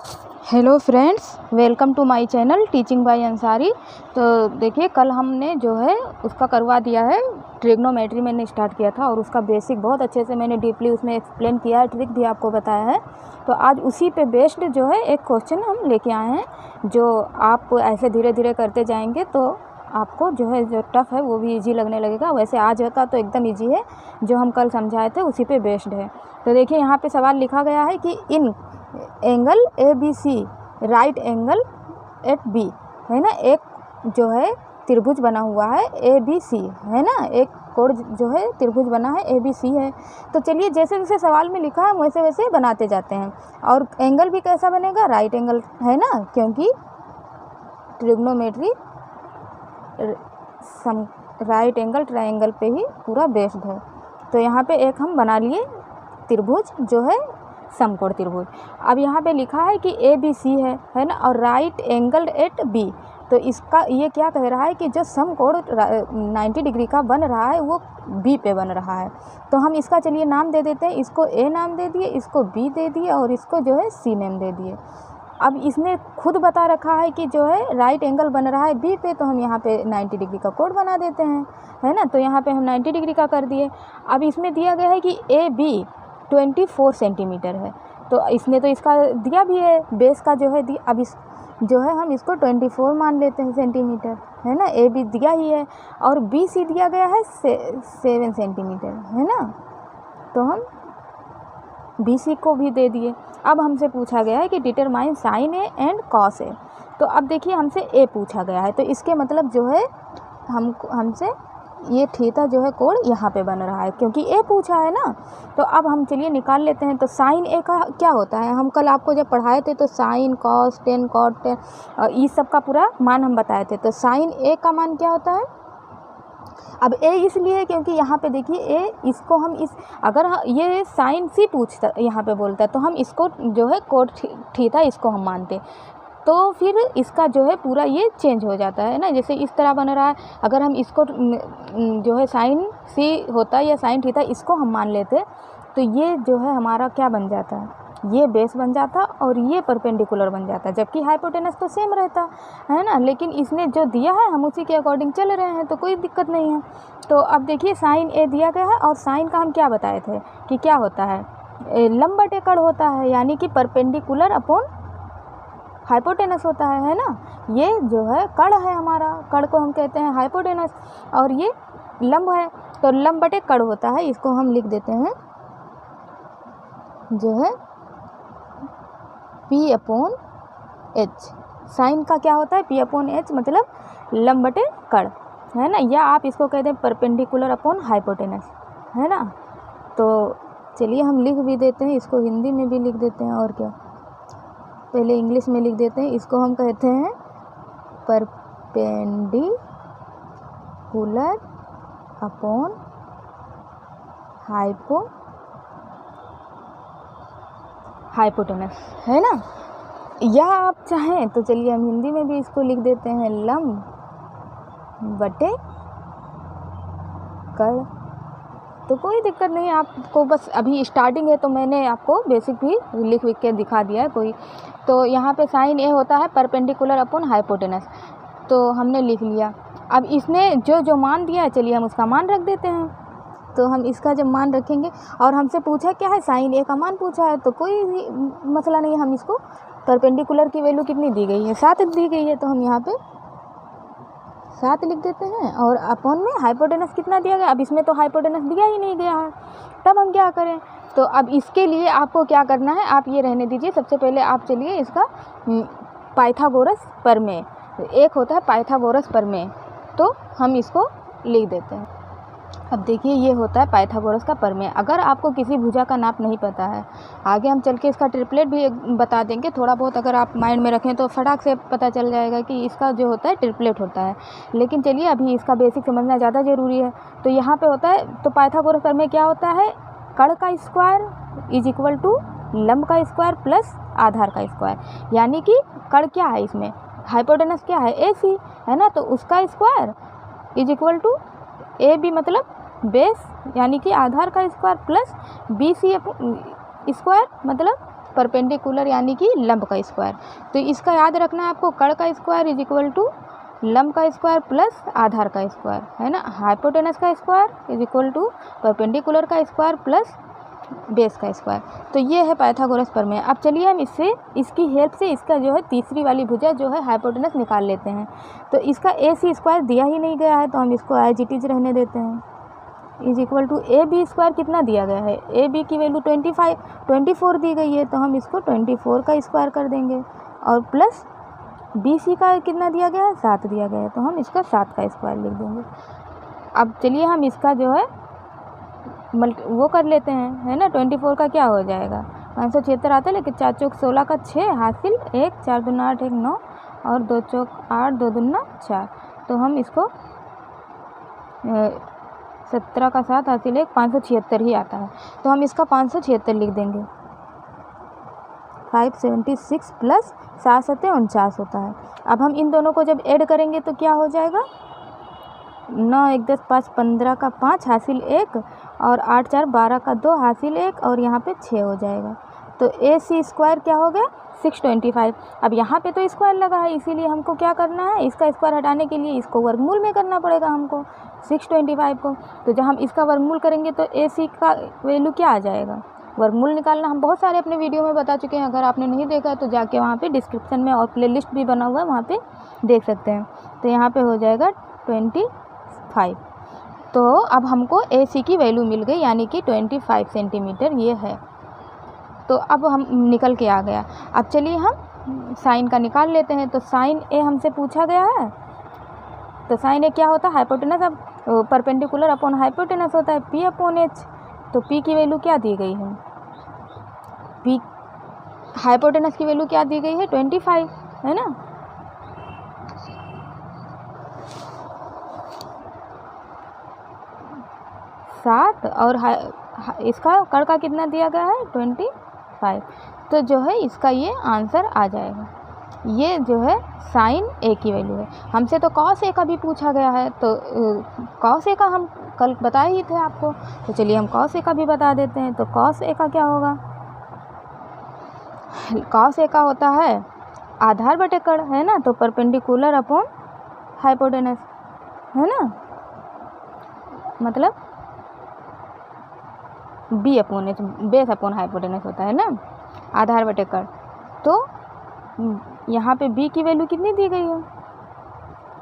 Hello friends, welcome to my channel teaching by Ansari. तो देखिए, कल हमने जो है उसका करवा दिया है, ट्रिग्नोमेट्री मैंने स्टार्ट किया था और उसका बेसिक बहुत अच्छे से मैंने डीपली उसमें एक्सप्लेन किया है, ट्रिक भी आपको बताया है। तो आज उसी पे बेस्ड जो है एक क्वेश्चन हम लेके आए हैं, जो आप ऐसे धीरे धीरे करते जाएंगे तो आपको जो है जो टफ़ है वो भी इजी लगने लगेगा। वैसे आज का तो एकदम इजी है, जो हम कल समझाए थे उसी पे बेस्ड है। तो देखिए, यहाँ पे सवाल लिखा गया है कि in angle A B C right angle at B, है ना। एक जो है त्रिभुज बना हुआ है ए बी सी, है ना। एक कोण जो है त्रिभुज बना है ए बी सी है। तो चलिए, जैसे जैसे सवाल में लिखा है वैसे वैसे बनाते जाते हैं। और एंगल भी कैसा बनेगा, राइट एंगल, है ना, क्योंकि ट्रिग्नोमेट्री राइट एंगल ट्रायंगल पे ही पूरा बेस्ड है। तो यहाँ पे एक हम बना लिए त्रिभुज जो है समकोण त्रिभुज। अब यहाँ पे लिखा है कि ए बी सी है ना, और राइट एंगल एट बी। तो इसका ये क्या कह रहा है कि जो समकोण 90 डिग्री का बन रहा है वो बी पे बन रहा है। तो हम इसका चलिए नाम दे देते हैं, इसको ए नाम दे दिए, इसको बी दे दिए और इसको जो है सी नाम दे दिए। अब इसने खुद बता रखा है कि जो है राइट एंगल बन रहा है बी पे, तो हम यहाँ पे 90 डिग्री का कोण बना देते हैं, है ना। तो यहाँ पे हम 90 डिग्री का कर दिए। अब इसमें दिया गया है कि ए बी 24 सेंटीमीटर है, तो इसने तो इसका दिया भी है, बेस का जो है दिया। अब इस जो है हम इसको 24 मान लेते हैं सेंटीमीटर, है ना। ए बी दिया ही है और बी सी दिया गया है 7 सेंटीमीटर, है ना। तो हम बी सी को भी दे दिए। अब हमसे पूछा गया है कि determine sine A and cos A. तो अब देखिए, हमसे ए पूछा गया है, तो इसके मतलब जो है हमसे ये थीटा जो है कोण यहाँ पे बन रहा है, क्योंकि ए पूछा है ना। तो अब हम चलिए निकाल लेते हैं। तो साइन ए का क्या होता है, हम कल आपको जब पढ़ाए थे तो sine cos tan cot tan इस सब का पूरा मान हम बताए थे। तो साइन ए का मान क्या होता है, अब ए इसलिए क्योंकि यहाँ पे देखिए ए, इसको हम इस अगर ये साइन सी पूछता यहाँ पे बोलता है तो हम इसको जो है कोट थीटा इसको हम मानते, तो फिर इसका जो है पूरा ये चेंज हो जाता है ना। जैसे इस तरह बन रहा है, अगर हम इसको जो है साइन सी होता है या साइन थीटा इसको हम मान लेते, तो ये जो है हमारा क्या बन जाता है, ये बेस बन जाता और ये परपेंडिकुलर बन जाता, जबकि हाइपोटेनस तो सेम रहता है ना। लेकिन इसने जो दिया है हम उसी के अकॉर्डिंग चल रहे हैं, तो कोई दिक्कत नहीं है। तो अब देखिए, साइन ए दिया गया है और साइन का हम क्या बताए थे कि क्या होता है, लंब बटे कड़ होता है, यानी कि परपेंडिकुलर अपॉन हाइपोटेनस होता है ना। ये जो है कड़ है हमारा, कड़ को हम कहते हैं हाइपोटेनस, और ये लंब है तो लंब बटे कड़ होता है। इसको हम लिख देते हैं जो है पी अपॉन एच। साइन का क्या होता है, पी अपॉन एच, मतलब लंब बटे कड़, है ना। या आप इसको कहते हैं परपेंडिकुलर अपॉन हाइपोटेनस, है ना। तो चलिए हम लिख भी देते हैं, इसको हिंदी में भी लिख देते हैं, और क्या, पहले इंग्लिश में लिख देते हैं। इसको हम कहते हैं परपेंडिकुलर अपॉन हाइपोटेनस, है ना। या आप चाहें तो चलिए हम हिंदी में भी इसको लिख देते हैं लंब बटे कड़। तो कोई दिक्कत नहीं, आपको बस अभी स्टार्टिंग है तो मैंने आपको बेसिक भी लिख के दिखा दिया है कोई। तो यहाँ पे साइन ए होता है परपेंडिकुलर अपॉन हाइपोटेनस, तो हमने लिख लिया। अब इसने जो जो मान दिया है, चलिए हम उसका मान रख देते हैं। तो हम इसका जब मान रखेंगे, और हमसे पूछा क्या है, साइन ए का मान पूछा है, तो कोई मसला नहीं है। हम इसको परपेंडिकुलर की वैल्यू कितनी दी गई है, 7 दी गई है, तो हम यहाँ पे 7 लिख देते हैं। और अपॉन में हाइपोटेनस कितना दिया गया, अब इसमें तो हाइपोटेनस दिया ही नहीं गया है, तब हम क्या करें। तो अब इसके लिए आपको क्या करना है, आप ये रहने दीजिए। सबसे पहले आप चलिए इसका पाइथागोरस प्रमेय, एक होता है पाइथागोरस प्रमेय, तो हम इसको लिख देते हैं। अब देखिए, ये होता है पाइथागोरस का प्रमेय। अगर आपको किसी भुजा का नाप नहीं पता है, आगे हम चल के इसका ट्रिपलेट भी बता देंगे, थोड़ा बहुत अगर आप माइंड में रखें तो फटाक से पता चल जाएगा कि इसका जो होता है ट्रिपलेट होता है। लेकिन चलिए, अभी इसका बेसिक समझना ज़्यादा ज़रूरी है। तो यहाँ पे होता है, तो पाइथागोरस प्रमेय क्या होता है, कड़ का स्क्वायर इज इक्वल टू लंब का स्क्वायर प्लस आधार का स्क्वायर, यानी कि कड़ क्या है, इसमें हाइपोटेनस क्या है, ए सी, है ना। तो उसका square is equal to A B, मतलब बेस, यानी कि आधार का square, plus B C square, मतलब परपेंडिकुलर यानी कि लंब का स्क्वायर। तो इसका याद रखना है आपको, कर्ण का स्क्वायर इज इक्वल टू लंब का स्क्वायर प्लस आधार का स्क्वायर, है ना। हाइपोटेनस का square is equal to perpendicular का स्क्वायर प्लस बेस का स्क्वायर। तो ये है पाइथागोरस प्रमेय। अब चलिए हम इससे, इसकी हेल्प से इसका जो है तीसरी वाली भुजा जो है हाइपोटेनस निकाल लेते हैं। तो इसका ए सी स्क्वायर दिया ही नहीं गया है, तो हम इसको एज इट इज रहने देते हैं। Is equal to A B square कितना दिया गया है, ए बी की वैल्यू 24 दी गई है, तो हम इसको 24 का स्क्वायर कर देंगे। और प्लस बी सी का कितना दिया गया है, 7 दिया गया है, तो हम इसका 7 का स्क्वायर लिख देंगे। अब चलिए हम इसका जो है वो कर लेते हैं, है ना। 24 का क्या हो जाएगा, 576 आता है, लेकिन 4 चौक 16 का 6 हासिल 1, 4 दूना 8 1 9 और 2 चौक 8 2 दूना 4। तो हम इसको 17 का 7 हासिल 1, 576 ही आता है, तो हम इसका 576 लिख देंगे। 576 प्लस 7 7 49 होता है। अब हम इन दोनों को जब ऐड करेंगे तो क्या हो जाएगा, 9 1 10 5 15 का 5 हासिल 1 और 8 4 12 का 2 हासिल 1 और यहाँ पे 6 हो जाएगा। तो ए सी स्क्वायर क्या हो गया, 625। अब यहाँ पे तो स्क्वायर लगा है, इसीलिए हमको क्या करना है, इसका स्क्वायर हटाने के लिए इसको वर्गमूल में करना पड़ेगा हमको 625 को। तो जब हम इसका वर्गमूल करेंगे तो ए सी का वैल्यू क्या आ जाएगा, वर्गमूल निकालना हम बहुत सारे अपने वीडियो में बता चुके हैं। अगर आपने नहीं देखा है तो जाके वहाँ पे डिस्क्रिप्शन में और प्लेलिस्ट भी बना हुआ है, वहाँ पे देख सकते हैं। तो यहाँ पे हो जाएगा 25। तो अब हमको ए सी की वैल्यू मिल गई, यानी कि 25 सेंटीमीटर ये है। तो अब हम निकल के आ गया। अब चलिए हम साइन का निकाल लेते हैं। तो साइन ए हमसे पूछा गया है, तो साइन ए क्या होता है, हाइपोटेनस। अब परपेंडिकुलर अपॉन हाइपोटेनस होता है पी अपॉन एच। तो पी की वैल्यू क्या दी गई है, पी हाइपोटेनस की वैल्यू क्या दी गई है, 25, है ना। सात और इसका कर्ण का कितना दिया गया है, 25। तो जो है इसका ये आंसर आ जाएगा। ये जो है साइन ए की वैल्यू है। हमसे तो कॉस ए का भी पूछा गया है, तो कॉस ए का हम कल बताए ही थे आपको। तो चलिए हम कॉस ए का भी बता देते हैं। तो कॉस ए का क्या होगा, कॉस ए का होता है आधार बटे कर्ण, है ना। तो परपेंडिकुलर अपॉन हाइपोटेनस, है ना, मतलब B upon H, base upon hypotenuse होता है ना, आधार बटे कर्ण। तो यहाँ पे बी की वैल्यू कितनी दी गई है,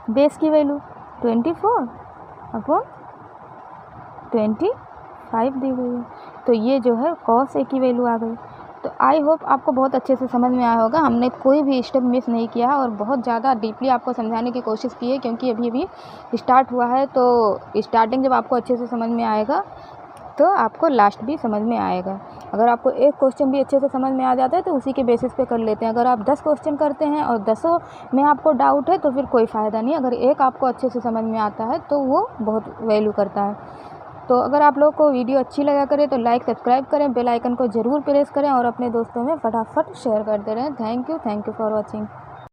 बेस की वैल्यू 24 अपॉन 25 दी गई है। तो ये जो है कॉस ए की वैल्यू आ गई। तो आई होप आपको बहुत अच्छे से समझ में आया होगा। हमने कोई भी स्टेप मिस नहीं किया है और बहुत ज़्यादा डीपली आपको समझाने की कोशिश की है, क्योंकि अभी स्टार्ट हुआ है। तो स्टार्टिंग जब आपको अच्छे से समझ में आएगा तो आपको लास्ट भी समझ में आएगा। अगर आपको एक क्वेश्चन भी अच्छे से समझ में आ जाता है तो उसी के बेसिस पे कर लेते हैं। अगर आप 10 क्वेश्चन करते हैं और 10 में आपको डाउट है तो फिर कोई फ़ायदा नहीं। अगर एक आपको अच्छे से समझ में आता है तो वो बहुत वैल्यू करता है। तो अगर आप लोग को वीडियो अच्छी लगा करे तो लाइक सब्सक्राइब करें, बेल आइकन को ज़रूर प्रेस करें और अपने दोस्तों में फटाफट शेयर करते रहें। Thank you for watching.